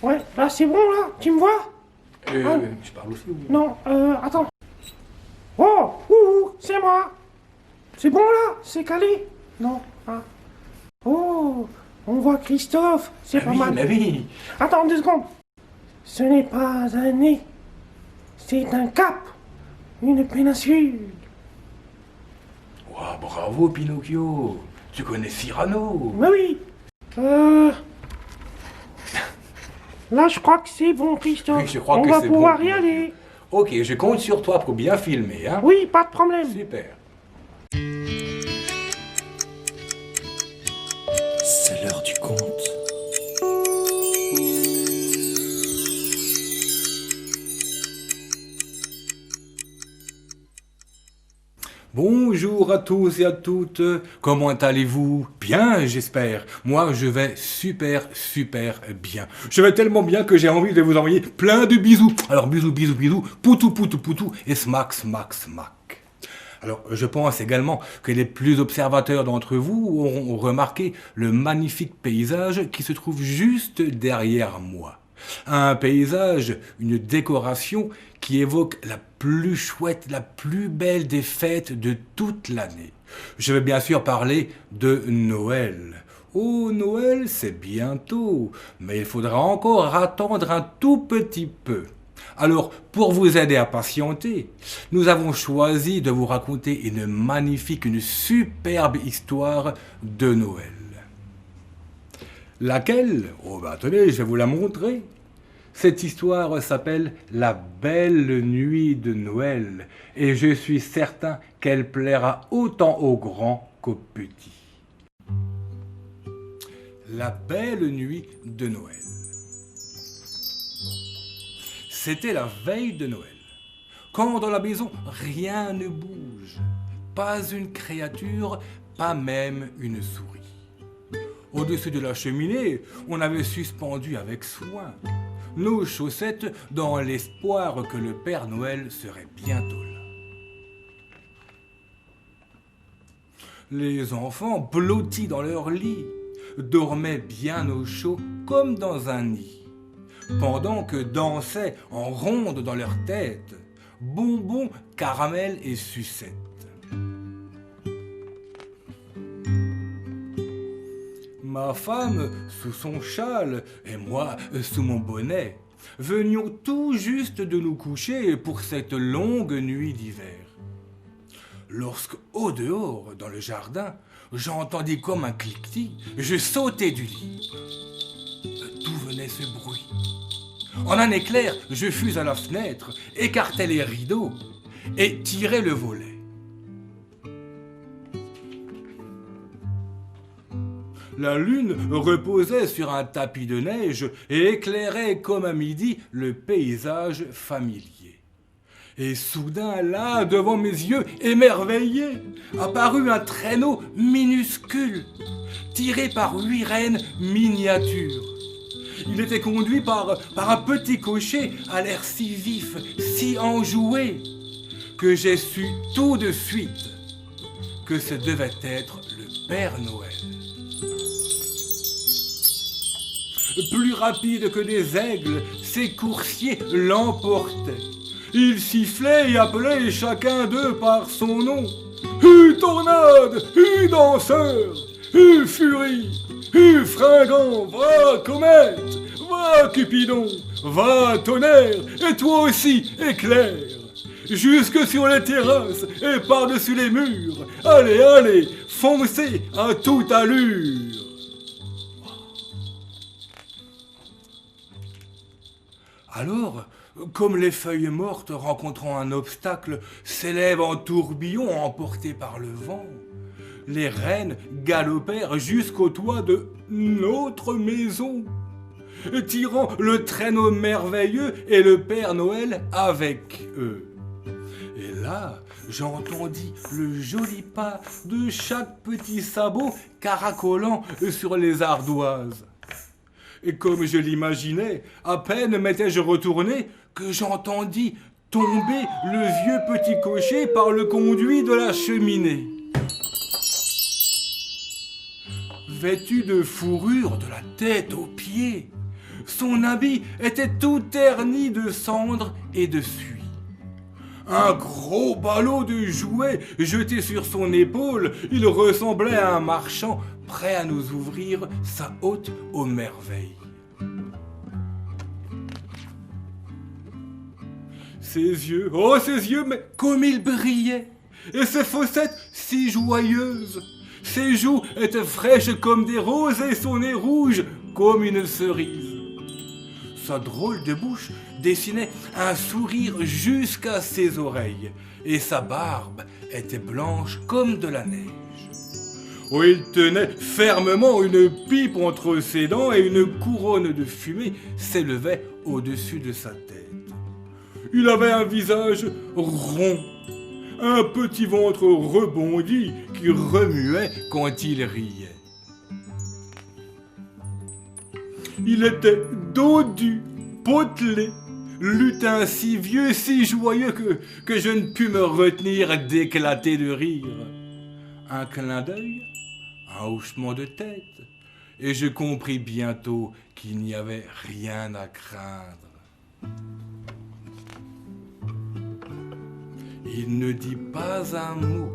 Ouais, là c'est bon là, tu me vois? Je parle aussi ou... Non, attends. Oh, ouh, c'est moi. C'est bon là, c'est calé? Non, hein. Oh, on voit Christophe, c'est pas oui, mal. mais oui. Attends 2 secondes. Ce n'est pas un nez, c'est un cap, une péninsule. Wow, bravo Pinocchio. Tu connais Cyrano. Mais oui. Là, je crois que c'est bon, Christophe. Oui, je crois on que va c'est pouvoir bon. y aller. Ok, je compte sur toi pour bien filmer, hein. Oui, pas de problème. Super. C'est l'heure du conte. Bonjour à tous et à toutes, comment allez-vous? Bien, j'espère. Moi, je vais super bien. Je vais tellement bien que j'ai envie de vous envoyer plein de bisous. Alors, bisous, poutou, et smack. Alors, je pense également que les plus observateurs d'entre vous auront remarqué le magnifique paysage qui se trouve juste derrière moi. Un paysage, une décoration qui évoque la plus chouette, la plus belle des fêtes de toute l'année. Je vais bien sûr parler de Noël. Oh, Noël, c'est bientôt, mais il faudra encore attendre un tout petit peu. Alors, pour vous aider à patienter, nous avons choisi de vous raconter une magnifique, une superbe histoire de Noël. Laquelle? Oh ben attendez, je vais vous la montrer. Cette histoire s'appelle La Belle Nuit de Noël et je suis certain qu'elle plaira autant aux grands qu'aux petits. La Belle Nuit de Noël. C'était la veille de Noël, quand dans la maison rien ne bouge, pas une créature, pas même une souris. Au-dessus de la cheminée, on avait suspendu avec soin nos chaussettes dans l'espoir que le Père Noël serait bientôt là. Les enfants, blottis dans leur lit, dormaient bien au chaud comme dans un nid, pendant que dansaient en ronde dans leur tête bonbons, caramels et sucettes. Ma femme sous son châle et moi sous mon bonnet venions tout juste de nous coucher pour cette longue nuit d'hiver. Lorsque, au dehors, dans le jardin, j'entendis comme un cliquetis, je sautai du lit. D'où venait ce bruit? En un éclair, je fus à la fenêtre, écartai les rideaux et tirai le volet. La lune reposait sur un tapis de neige et éclairait comme à midi le paysage familier. Et soudain, là, devant mes yeux, émerveillé, apparut un traîneau minuscule, tiré par 8 rennes miniatures. Il était conduit par un petit cocher à l'air si vif, si enjoué, que j'ai su tout de suite que ce devait être le Père Noël. Plus rapide que des aigles, ses coursiers l'emportaient. Il sifflait et appelait chacun d'eux par son nom. Tornade, danseur, furie, fringant, va comète, va Cupidon, va tonnerre, et toi aussi éclair. Jusque sur les terrasses et par-dessus les murs, allez, foncez à toute allure. Alors, comme les feuilles mortes rencontrant un obstacle s'élèvent en tourbillon emportées par le vent, les rennes galopèrent jusqu'au toit de notre maison, tirant le traîneau merveilleux et le Père Noël avec eux. Et là, j'entendis le joli pas de chaque petit sabot caracolant sur les ardoises. Et comme je l'imaginais, à peine m'étais-je retourné que j'entendis tomber le vieux petit cocher par le conduit de la cheminée. Vêtu de fourrure de la tête aux pieds, Son habit était tout terni de cendres et de suie. Un gros ballot de jouets jeté sur son épaule, il ressemblait à un marchand prêt à nous ouvrir sa haute aux merveilles. Ses yeux, oh ses yeux, mais comme ils brillaient, et ses fossettes si joyeuses. Ses joues étaient fraîches comme des roses et son nez rouge comme une cerise. Sa drôle de bouche dessinait un sourire jusqu'à ses oreilles, et sa barbe était blanche comme de la neige. Oh, il tenait fermement une pipe entre ses dents et une couronne de fumée s'élevait au-dessus de sa tête. Il avait un visage rond, un petit ventre rebondi qui remuait quand il riait. Il était dodu, potelé, lutin si vieux, si joyeux que je ne pus me retenir d'éclater de rire. Un clin d'œil, un hochement de tête, et je compris bientôt qu'il n'y avait rien à craindre. Il ne dit pas un mot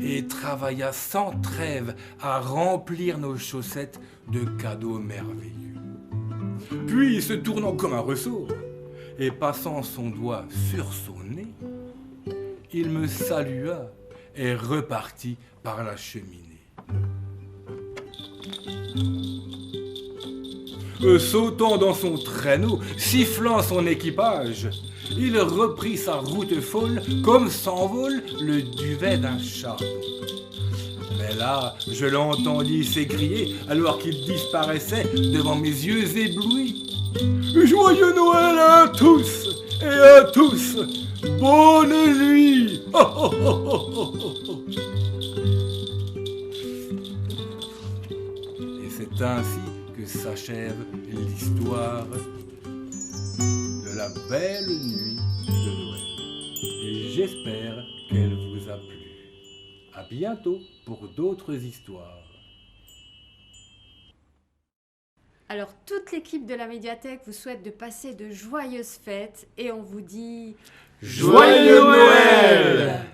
et travailla sans trêve à remplir nos chaussettes de cadeaux merveilleux. Puis, se tournant comme un ressort et passant son doigt sur son nez, il me salua et repartit par la cheminée. Sautant dans son traîneau, sifflant son équipage, il reprit sa route folle comme s'envole le duvet d'un chardon. Mais là, je l'entendis s'écrier alors qu'il disparaissait devant mes yeux éblouis. Joyeux Noël à tous et à tous! Bonne nuit! Oh, oh, oh, oh, oh, oh. Et c'est ainsi que s'achève l'histoire de la belle nuit de Noël. Et j'espère qu'elle vous a plu. À bientôt pour d'autres histoires. Alors, toute l'équipe de la médiathèque vous souhaite de passer de joyeuses fêtes et on vous dit... Joyeux Noël!